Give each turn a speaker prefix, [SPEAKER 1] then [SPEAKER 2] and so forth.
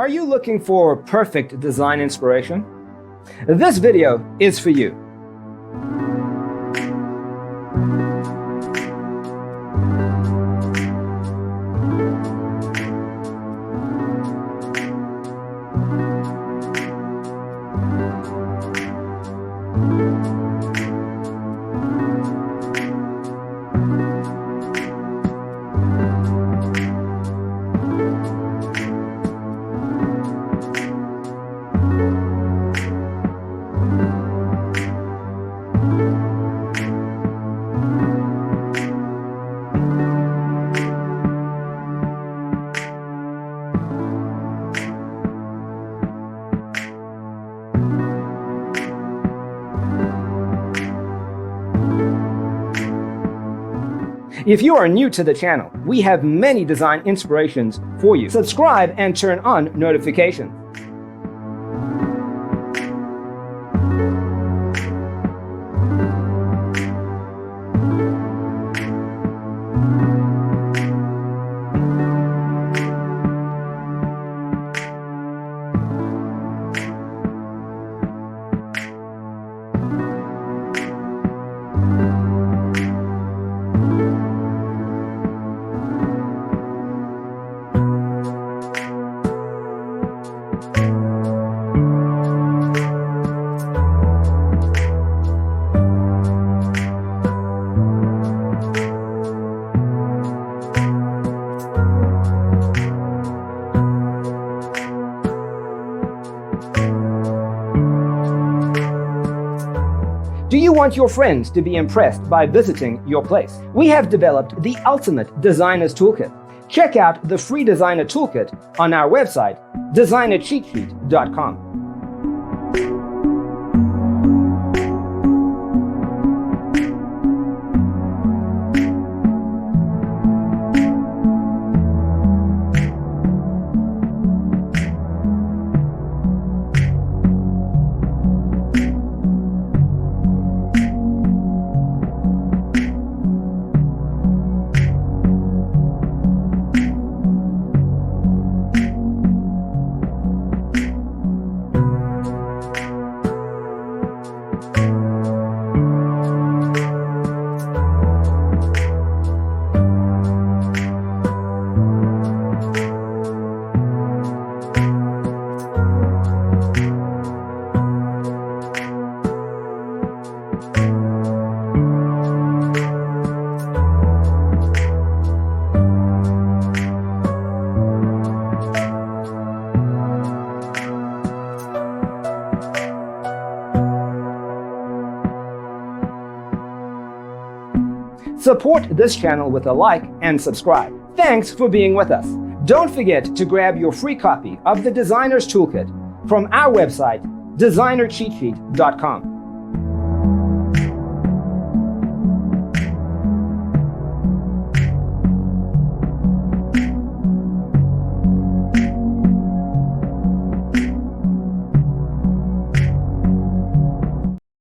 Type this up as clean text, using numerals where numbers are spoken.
[SPEAKER 1] Are you looking for perfect design inspiration? This video is for you. If you are new to the channel, we have many design inspirations for you. Subscribe and turn on notifications. Do you want your friends to be impressed by visiting your place? We have developed the ultimate designer's toolkit. Check out the free designer toolkit on our website, designercheatsheet.com. Support this channel with a like and subscribe. Thanks for being with us. Don't forget to grab your free copy of the Designer's Toolkit from our website, designercheatsheet.com.